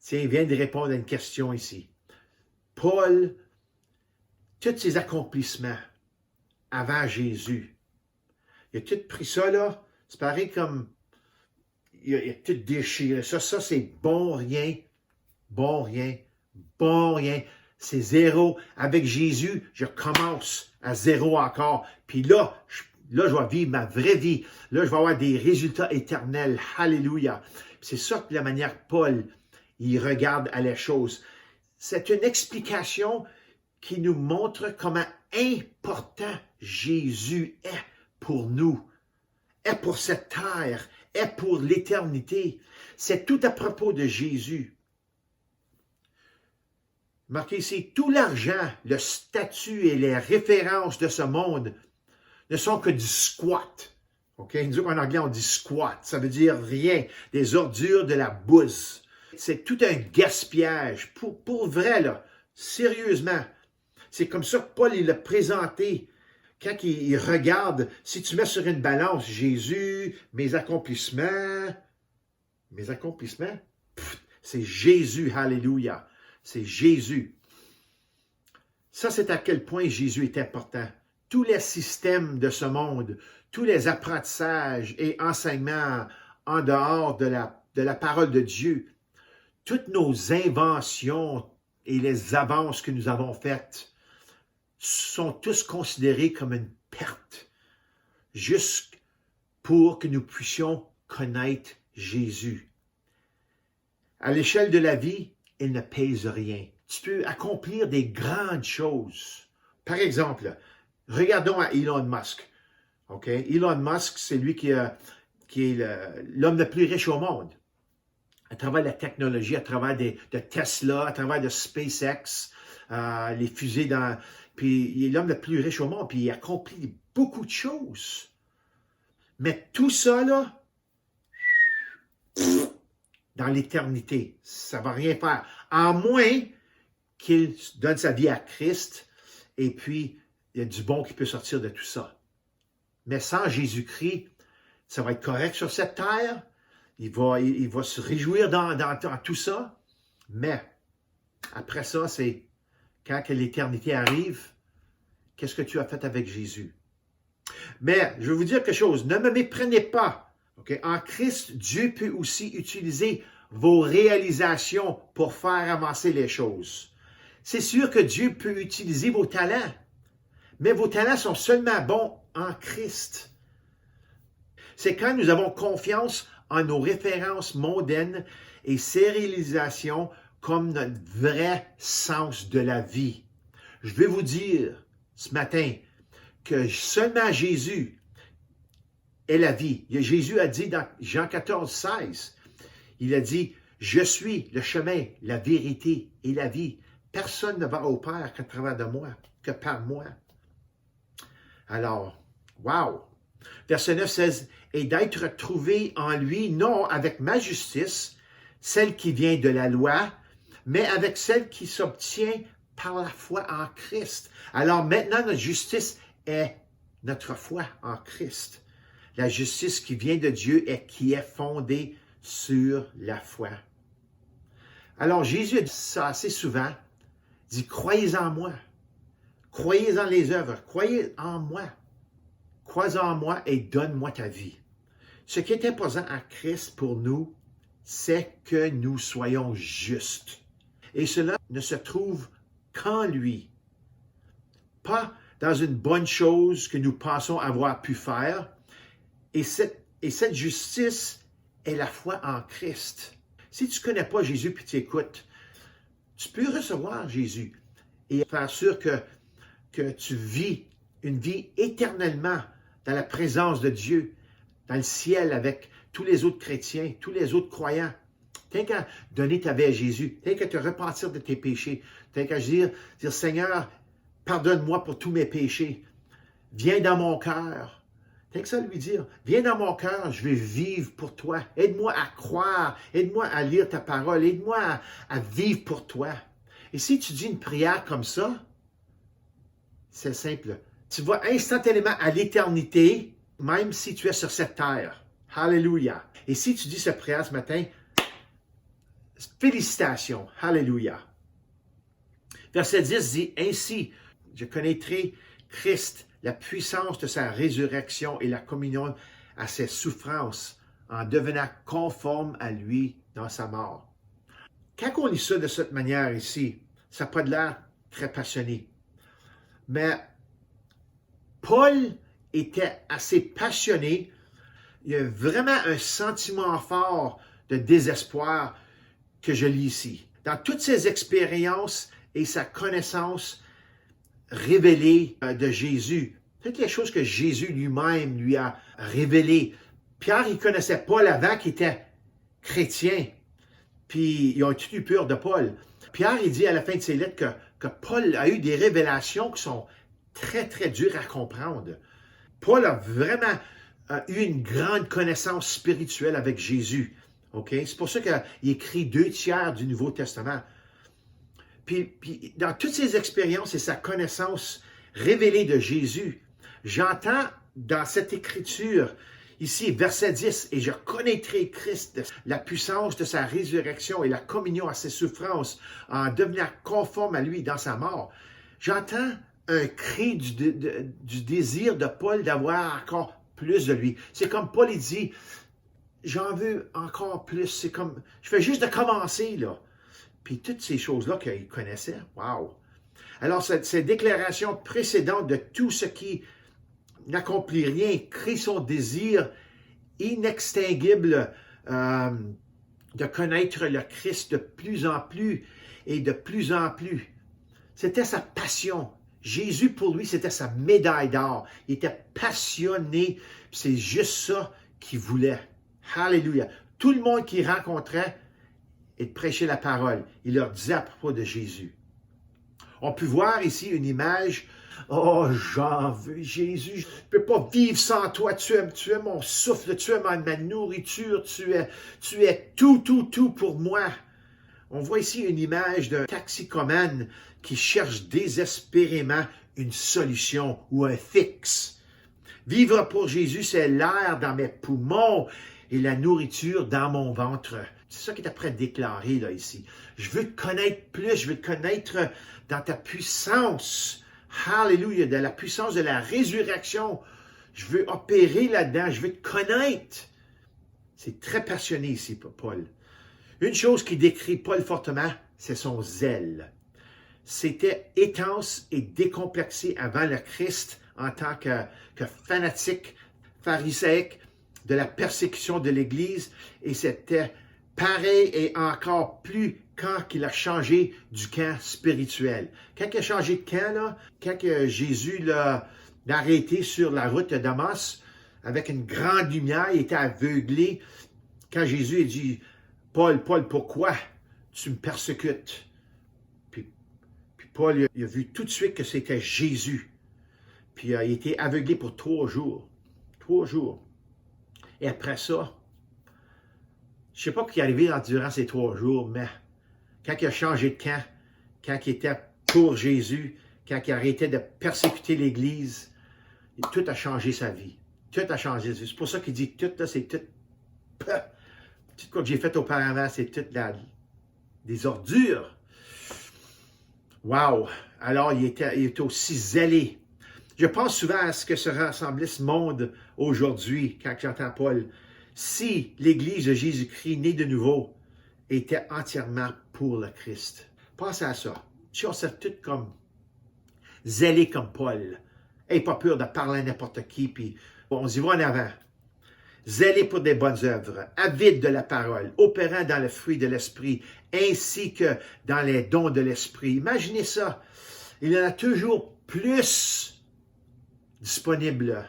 Tiens, il vient de répondre à une question ici. Paul, tous ses accomplissements avant Jésus, il a tout pris ça là, c'est pareil comme il a tout déchiré. Ça c'est bon rien, bon rien, bon rien. C'est zéro. Avec Jésus, je commence à zéro encore. Puis là, je vais vivre ma vraie vie. Là, je vais avoir des résultats éternels. Alléluia. C'est ça que la manière Paul, il regarde à les choses. C'est une explication qui nous montre comment important Jésus est pour nous, est pour cette terre, est pour l'éternité. C'est tout à propos de Jésus. Marquez ici, tout l'argent, le statut et les références de ce monde ne sont que du squat. OK? Nous, en anglais, on dit squat. Ça veut dire rien. Des ordures, de la bouse. C'est tout un gaspillage. Pour vrai, là. Sérieusement. C'est comme ça que Paul, il l'a présenté. Quand il regarde, si tu mets sur une balance Jésus, mes accomplissements, c'est Jésus, alléluia. C'est Jésus. Ça, c'est à quel point Jésus est important. Tous les systèmes de ce monde, tous les apprentissages et enseignements en dehors de la parole de Dieu, toutes nos inventions et les avances que nous avons faites sont tous considérés comme une perte, juste pour que nous puissions connaître Jésus. À l'échelle de la vie, il ne pèse rien. Tu peux accomplir des grandes choses. Par exemple, regardons à Elon Musk. Okay? Elon Musk, c'est lui qui est l'homme le plus riche au monde. À travers la technologie, à travers de Tesla, à travers de SpaceX, les fusées puis il est l'homme le plus riche au monde, puis il accomplit beaucoup de choses. Mais tout ça, là, dans l'éternité, ça ne va rien faire. À moins qu'il donne sa vie à Christ, et puis il y a du bon qui peut sortir de tout ça. Mais sans Jésus-Christ, ça va être correct sur cette terre. Il va se réjouir dans tout ça. Mais après ça, c'est quand que l'éternité arrive, qu'est-ce que tu as fait avec Jésus? Mais je vais vous dire quelque chose, ne me méprenez pas. Okay? En Christ, Dieu peut aussi utiliser vos réalisations pour faire avancer les choses. C'est sûr que Dieu peut utiliser vos talents, mais vos talents sont seulement bons en Christ. C'est quand nous avons confiance en nos références mondaines et ses réalisations comme notre vrai sens de la vie. Je vais vous dire ce matin que seulement Jésus est la vie. Jésus a dit dans Jean 14, 16, il a dit, « Je suis le chemin, la vérité et la vie. Personne ne va au Père qu'à travers de moi, que par moi. » Alors, wow! Verset 9, 16, « Et d'être trouvé en lui, non avec ma justice, celle qui vient de la loi, mais avec celle qui s'obtient par la foi en Christ. » Alors maintenant, notre justice est notre foi en Christ. La justice qui vient de Dieu et qui est fondée sur la foi. Alors Jésus a dit ça assez souvent, dit, croyez en moi, croyez en les œuvres, croyez en moi, crois en moi et donne-moi ta vie. Ce qui est important à Christ pour nous, c'est que nous soyons justes. Et cela ne se trouve qu'en lui. Pas dans une bonne chose que nous pensons avoir pu faire. Et cette justice est la foi en Christ. Si tu ne connais pas Jésus puis tu écoutes, tu peux recevoir Jésus et faire sûr que tu vis une vie éternellement dans la présence de Dieu, dans le ciel avec tous les autres chrétiens, tous les autres croyants. T'as qu'à donner ta vie à Jésus, t'as qu'à te repentir de tes péchés, t'as qu'à dire Seigneur, pardonne-moi pour tous mes péchés, viens dans mon cœur, T'as que ça à lui dire. Viens dans mon cœur, je vais vivre pour toi. Aide-moi à croire, aide-moi à lire ta parole, aide-moi à vivre pour toi. Et si tu dis une prière comme ça, c'est simple. Tu vas instantanément à l'éternité, même si tu es sur cette terre. Alléluia. Et si tu dis cette prière ce matin, félicitations. Alléluia. Verset 10 dit, ainsi, je connaîtrai Christ, la puissance de sa résurrection et la communion à ses souffrances en devenant conforme à lui dans sa mort. Quand on lit ça de cette manière ici, ça n'a pas de l'air très passionné. Mais Paul était assez passionné. Il y a vraiment un sentiment fort de désespoir que je lis ici. Dans toutes ses expériences et sa connaissance révélée de Jésus, toutes les choses que Jésus lui-même lui a révélées. Pierre, il ne connaissait Paul avant qu'il était chrétien. Puis, ils ont tout eu peur de Paul. Pierre, il dit à la fin de ses lettres que Paul a eu des révélations qui sont très, très dures à comprendre. Paul a vraiment eu une grande connaissance spirituelle avec Jésus. Okay? C'est pour ça qu'il écrit 2/3 du Nouveau Testament. Puis, dans toutes ses expériences et sa connaissance révélée de Jésus, j'entends dans cette écriture, ici, verset 10, « Et je connaîtrai Christ, la puissance de sa résurrection et la communion à ses souffrances, en devenant conforme à lui dans sa mort. » J'entends un cri du désir de Paul d'avoir encore plus de lui. C'est comme Paul, il dit, « J'en veux encore plus. » C'est comme, je fais juste de commencer, là. Puis toutes ces choses-là qu'il connaissait, wow! Alors, cette déclaration précédente de tout ce qui n'accomplit rien, crée son désir inextinguible de connaître le Christ de plus en plus et de plus en plus. C'était sa passion. Jésus, pour lui, c'était sa médaille d'or. Il était passionné. C'est juste ça qu'il voulait. Alléluia. Tout le monde qu'il rencontrait, et de prêcher la parole. Il leur disait à propos de Jésus. On peut voir ici une image. Oh, j'en veux, Jésus, je ne peux pas vivre sans toi. Tu es mon souffle, tu es ma nourriture, tu es tout pour moi. On voit ici une image d'un toxicomane qui cherche désespérément une solution ou un fixe. Vivre pour Jésus, c'est l'air dans mes poumons et la nourriture dans mon ventre. C'est ça qu'il est prêt à déclarer là ici. Je veux te connaître plus, je veux te connaître dans ta puissance. Alléluia, de la puissance de la résurrection. Je veux opérer là-dedans, je veux te connaître. C'est très passionné ici, Paul. Une chose qui décrit Paul fortement, c'est son zèle. C'était intense et décomplexé avant le Christ en tant que fanatique, pharisaique de la persécution de l'Église, et c'était pareil et encore plus quand il a changé du camp spirituel. Quand il a changé de camp, là, quand Jésus l'a arrêté sur la route de Damas, avec une grande lumière, il était aveuglé. Quand Jésus a dit, « Paul, pourquoi tu me persécutes? » Puis Paul il a vu tout de suite que c'était Jésus. Puis il a été aveuglé pour 3 jours. 3 jours. Et après ça, je ne sais pas ce qui est arrivé durant ces 3 jours, mais quand il a changé de camp, quand il était pour Jésus, quand il arrêtait de persécuter l'Église, tout a changé sa vie. Tout a changé. C'est pour ça qu'il dit tout, là, c'est tout. Tout ce que j'ai fait auparavant, c'est tout des ordures. Wow! Alors, il était aussi zélé. Je pense souvent à ce que se ressemblait ce monde aujourd'hui, quand j'entends Paul. Si l'Église de Jésus-Christ, née de nouveau, était entièrement pour le Christ. Pensez à ça. Si on serait tous comme zélés comme Paul, et pas peur de parler à n'importe qui, puis on y va en avant. Zélés pour des bonnes œuvres, avides de la parole, opérant dans le fruit de l'esprit, ainsi que dans les dons de l'esprit. Imaginez ça. Il y en a toujours plus disponible.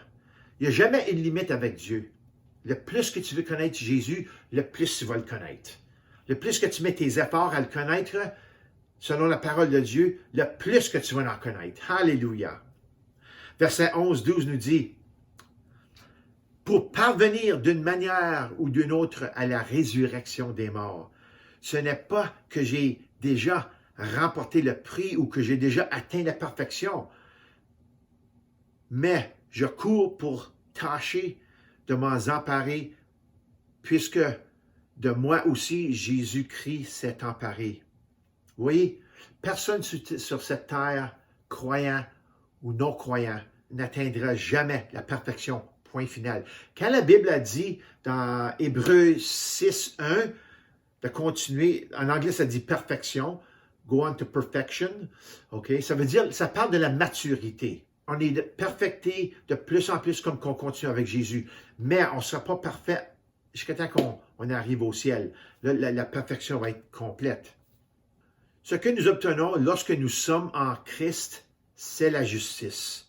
Il n'y a jamais une limite avec Dieu. Le plus que tu veux connaître Jésus, le plus tu vas le connaître. Le plus que tu mets tes efforts à le connaître, selon la parole de Dieu, le plus que tu vas en connaître. Alléluia. Verset 11-12 nous dit, pour parvenir d'une manière ou d'une autre à la résurrection des morts. Ce n'est pas que j'ai déjà remporté le prix ou que j'ai déjà atteint la perfection, mais je cours pour tâcher de m'en emparer, puisque de moi aussi Jésus-Christ s'est emparé. Vous voyez, personne sur cette terre, croyant ou non croyant, n'atteindra jamais la perfection. Point final. Quand la Bible a dit dans Hébreux 6:1 de continuer, en anglais ça dit perfection, go on to perfection, ok? Ça veut dire, ça parle de la maturité. On est perfecté de plus en plus comme qu'on continue avec Jésus, mais on ne sera pas parfait jusqu'à temps qu'on arrive au ciel. Là, la perfection va être complète. Ce que nous obtenons lorsque nous sommes en Christ, c'est la justice.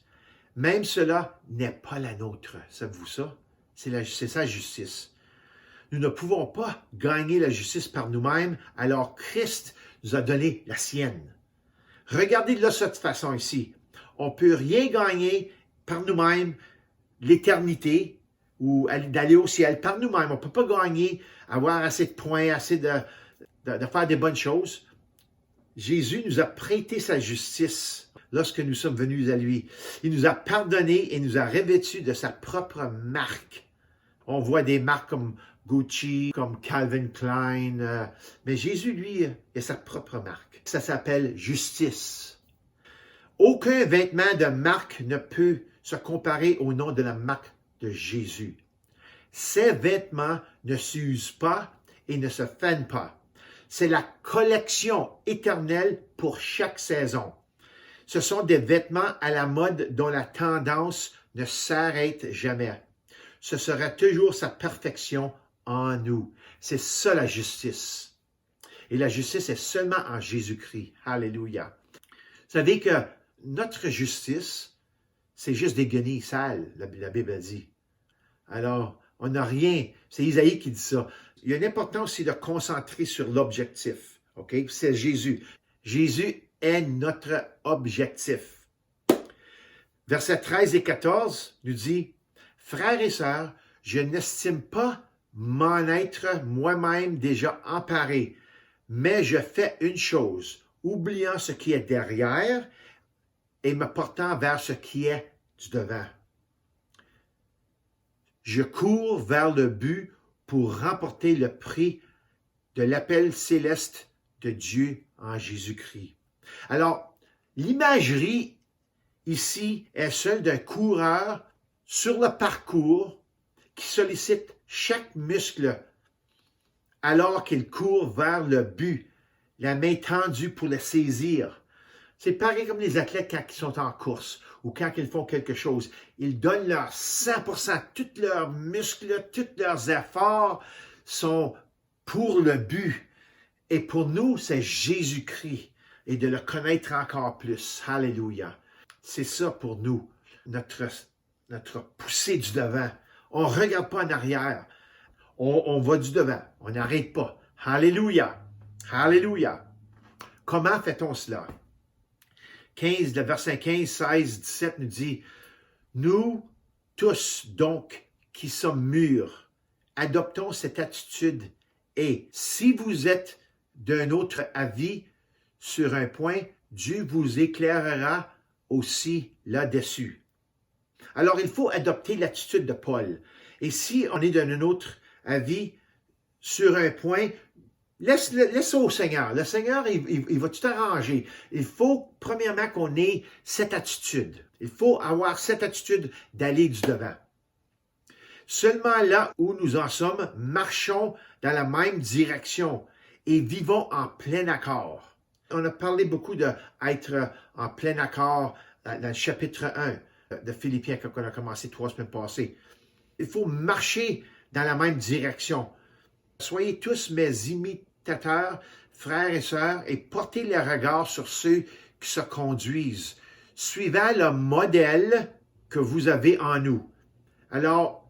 Même cela n'est pas la nôtre. Savez-vous ça? C'est sa justice. Nous ne pouvons pas gagner la justice par nous-mêmes, alors Christ nous a donné la sienne. Regardez-le de cette façon ici. On ne peut rien gagner par nous-mêmes, l'éternité, ou d'aller au ciel par nous-mêmes. On ne peut pas gagner, avoir assez de points, assez de faire des bonnes choses. Jésus nous a prêté sa justice lorsque nous sommes venus à lui. Il nous a pardonné et nous a revêtus de sa propre marque. On voit des marques comme Gucci, comme Calvin Klein, mais Jésus, lui, a sa propre marque. Ça s'appelle justice. Aucun vêtement de marque ne peut se comparer au nom de la marque de Jésus. Ces vêtements ne s'usent pas et ne se fanent pas. C'est la collection éternelle pour chaque saison. Ce sont des vêtements à la mode dont la tendance ne s'arrête jamais. Ce sera toujours sa perfection en nous. C'est ça la justice. Et la justice est seulement en Jésus-Christ. Alléluia. Vous savez que notre justice, c'est juste des guenilles sales, la Bible dit. Alors, on n'a rien. C'est Isaïe qui dit ça. Il y a une importance aussi de concentrer sur l'objectif. OK? C'est Jésus. Jésus est notre objectif. Versets 13 et 14 nous dit, « Frères et sœurs, je n'estime pas m'en être moi-même déjà emparé, mais je fais une chose, oubliant ce qui est derrière et me portant vers ce qui est du devant. Je cours vers le but pour remporter le prix de l'appel céleste de Dieu en Jésus-Christ. » Alors, l'imagerie ici est celle d'un coureur sur le parcours qui sollicite chaque muscle alors qu'il court vers le but, la main tendue pour le saisir. C'est pareil comme les athlètes quand ils sont en course ou quand ils font quelque chose. Ils donnent leur 100%, tous leurs muscles, tous leurs efforts sont pour le but. Et pour nous, c'est Jésus-Christ et de le connaître encore plus. Alléluia. C'est ça pour nous, notre poussée du devant. On ne regarde pas en arrière. On va du devant. On n'arrête pas. Alléluia. Alléluia. Comment fait-on cela? Le verset 15, 16, 17 nous dit, « Nous tous, donc, qui sommes mûrs, adoptons cette attitude et si vous êtes d'un autre avis sur un point, Dieu vous éclairera aussi là-dessus. » Alors, il faut adopter l'attitude de Paul. Et si on est d'un autre avis sur un point, laisse ça au Seigneur. Le Seigneur, il va tout arranger. Il faut, premièrement, qu'on ait cette attitude. Il faut avoir cette attitude d'aller du devant. Seulement là où nous en sommes, marchons dans la même direction et vivons en plein accord. On a parlé beaucoup d'être en plein accord dans le chapitre 1 de Philippiens quand on a commencé 3 semaines passées. Il faut marcher dans la même direction. Soyez tous mes imitateurs, frères et sœurs, et portez le regard sur ceux qui se conduisent, suivant le modèle que vous avez en nous. Alors,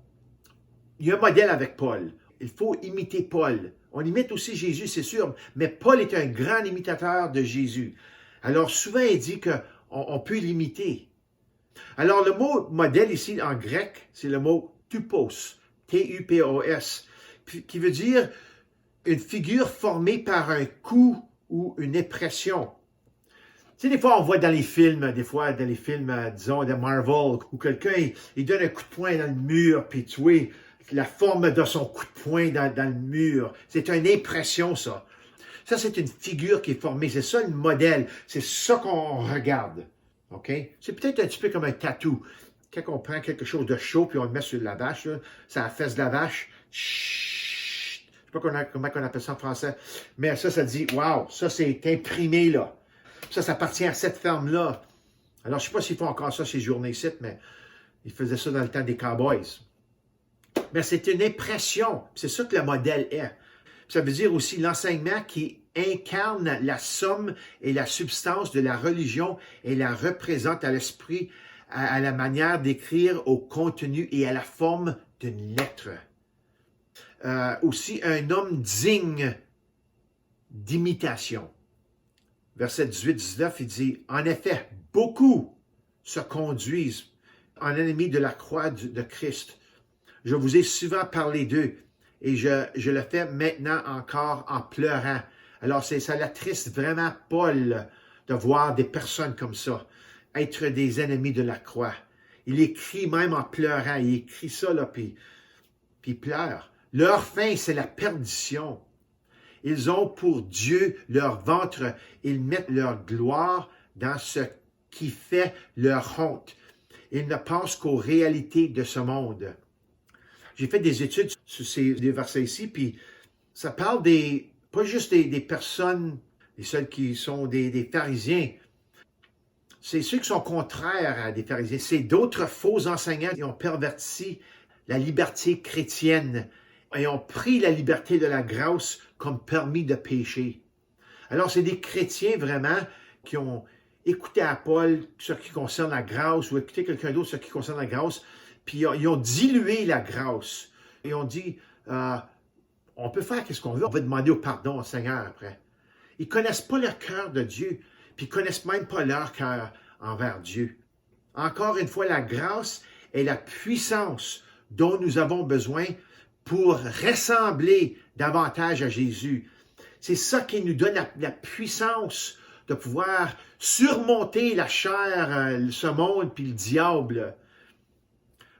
il y a un modèle avec Paul. Il faut imiter Paul. On imite aussi Jésus, c'est sûr, mais Paul est un grand imitateur de Jésus. Alors, souvent, il dit qu'on peut l'imiter. Alors, le mot modèle ici, en grec, c'est le mot tupos, T-U-P-O-S, qui veut dire une figure formée par un coup ou une impression. Tu sais, des fois, on voit dans les films, disons, de Marvel, où quelqu'un, il donne un coup de poing dans le mur, puis tu vois la forme de son coup de poing dans le mur. C'est une impression, ça. Ça, c'est une figure qui est formée. C'est ça, le modèle. C'est ça qu'on regarde. OK? C'est peut-être un petit peu comme un tatou. Quand on prend quelque chose de chaud, puis on le met sur la vache, là, ça affaisse la vache. Chut. Je ne sais pas comment on appelle ça en français. Mais ça dit, wow, ça, c'est imprimé, là. Ça appartient à cette ferme-là. Alors, je ne sais pas s'ils font encore ça ces journées-ci, mais ils faisaient ça dans le temps des cowboys. Mais c'est une impression. C'est ça que le modèle est. Ça veut dire aussi l'enseignement qui incarne la somme et la substance de la religion et la représente à l'esprit, à la manière d'écrire, au contenu et à la forme d'une lettre. Aussi un homme digne d'imitation. Verset 18-19, il dit, « En effet, beaucoup se conduisent en ennemis de la croix de Christ. Je vous ai souvent parlé d'eux, et je le fais maintenant encore en pleurant. » Alors, ça l'attriste vraiment Paul de voir des personnes comme ça, être des ennemis de la croix. Il écrit même en pleurant, il écrit ça, là, puis il pleure. Leur fin, c'est la perdition. Ils ont pour Dieu leur ventre. Ils mettent leur gloire dans ce qui fait leur honte. Ils ne pensent qu'aux réalités de ce monde. J'ai fait des études sur ces versets ici, puis ça parle pas juste des personnes, celles qui sont des pharisiens. C'est ceux qui sont contraires à des pharisiens. C'est d'autres faux enseignants qui ont perverti la liberté chrétienne et ont pris la liberté de la grâce comme permis de pécher. Alors, c'est des chrétiens vraiment qui ont écouté à Paul ce qui concerne la grâce ou écouté quelqu'un d'autre ce qui concerne la grâce, puis ils ont dilué la grâce. Ils ont dit, on peut faire ce qu'on veut, on va demander au pardon au Seigneur après. Ils ne connaissent pas le cœur de Dieu, puis ils ne connaissent même pas leur cœur envers Dieu. Encore une fois, la grâce est la puissance dont nous avons besoin pour ressembler davantage à Jésus. C'est ça qui nous donne la puissance de pouvoir surmonter la chair, ce monde, puis le diable.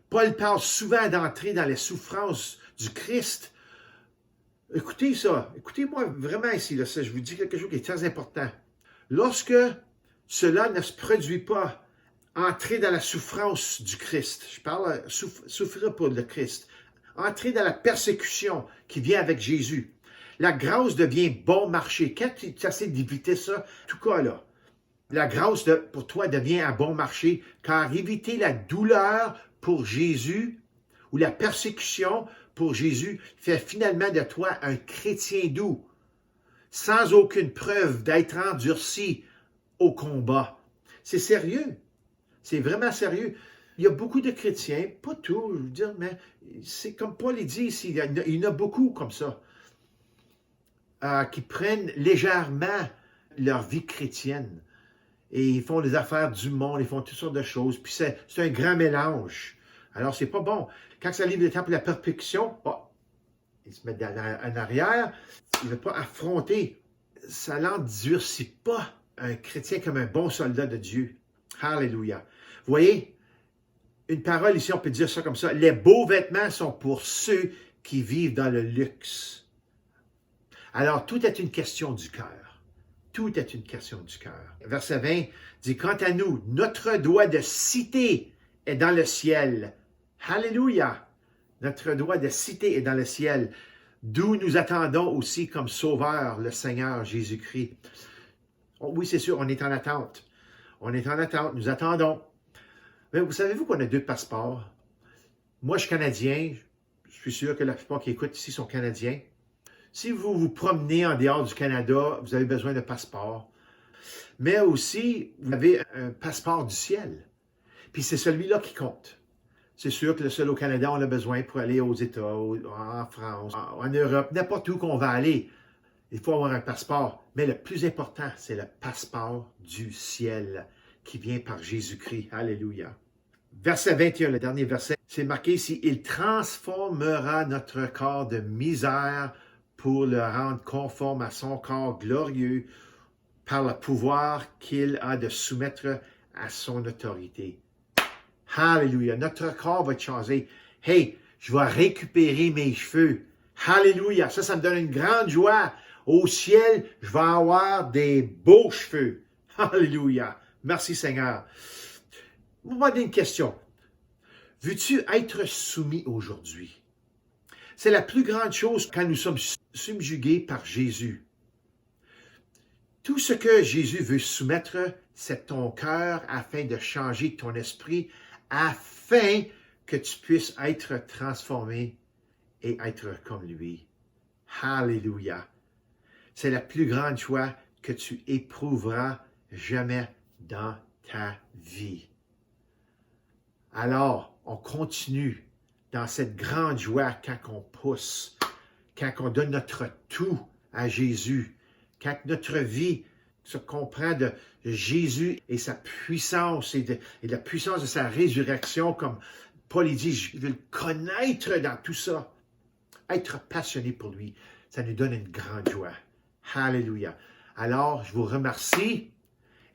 Paul parle souvent d'entrer dans les souffrances du Christ. Écoutez ça, écoutez-moi vraiment ici, là, ça, je vous dis quelque chose qui est très important. Lorsque cela ne se produit pas, entrer dans la souffrance du Christ, je parle souffrir pour le Christ, entrer dans la persécution qui vient avec Jésus. La grâce devient bon marché. Quand tu essaies d'éviter ça, en tout cas là, la grâce pour toi devient un bon marché, car éviter la douleur pour Jésus ou la persécution pour Jésus fait finalement de toi un chrétien doux, sans aucune preuve d'être endurci au combat. C'est sérieux. C'est vraiment sérieux. Il y a beaucoup de chrétiens, pas tous, je veux dire, mais c'est comme Paul le dit ici, il y en a beaucoup comme ça, qui prennent légèrement leur vie chrétienne. Et ils font des affaires du monde, ils font toutes sortes de choses, puis c'est un grand mélange. Alors, c'est pas bon. Quand ça arrive le temps pour la persécution, ils se mettent en arrière, ils ne veulent pas affronter. Ça n'endurcit pas un chrétien comme un bon soldat de Dieu. Alléluia. Vous voyez, une parole ici, on peut dire ça comme ça. Les beaux vêtements sont pour ceux qui vivent dans le luxe. Alors, tout est une question du cœur. Tout est une question du cœur. Verset 20 dit, « Quant à nous, notre droit de cité est dans le ciel. » Alléluia! Notre droit de cité est dans le ciel, d'où nous attendons aussi comme sauveur le Seigneur Jésus-Christ. Oh, oui, c'est sûr, on est en attente. On est en attente, nous attendons. Mais vous savez-vous qu'on a 2 passeports? Moi, je suis Canadien. Je suis sûr que la plupart qui écoutent ici sont Canadiens. Si vous vous promenez en dehors du Canada, vous avez besoin de passeport. Mais aussi, vous avez un passeport du ciel. Puis c'est celui-là qui compte. C'est sûr que le seul au Canada, on a besoin pour aller aux États, en France, en Europe, n'importe où qu'on va aller. Il faut avoir un passeport. Mais le plus important, c'est le passeport du ciel qui vient par Jésus-Christ. Alléluia. Verset 21, le dernier verset. « c'est marqué ici, il transformera notre corps de misère pour le rendre conforme à son corps glorieux par le pouvoir qu'il a de soumettre à son autorité. Alléluia. Notre corps va changer. Hey, je vais récupérer mes cheveux. Alléluia. Ça me donne une grande joie. Au ciel, je vais avoir des beaux cheveux. Alléluia. Merci Seigneur. Je vais vous poser une question. Veux-tu être soumis aujourd'hui? C'est la plus grande chose quand nous sommes subjugués par Jésus. Tout ce que Jésus veut soumettre, c'est ton cœur afin de changer ton esprit, afin que tu puisses être transformé et être comme lui. Alléluia. C'est la plus grande joie que tu éprouveras jamais dans ta vie. Alors, on continue dans cette grande joie quand on pousse, quand on donne notre tout à Jésus, quand notre vie se comprend de Jésus et sa puissance et de la puissance de sa résurrection, comme Paul dit, je veux le connaître dans tout ça. Être passionné pour lui, ça nous donne une grande joie. Alléluia. Alors, je vous remercie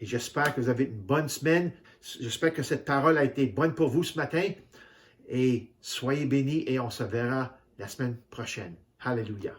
et j'espère que vous avez une bonne semaine. J'espère que cette parole a été bonne pour vous ce matin. Et soyez bénis et on se verra la semaine prochaine. Alléluia.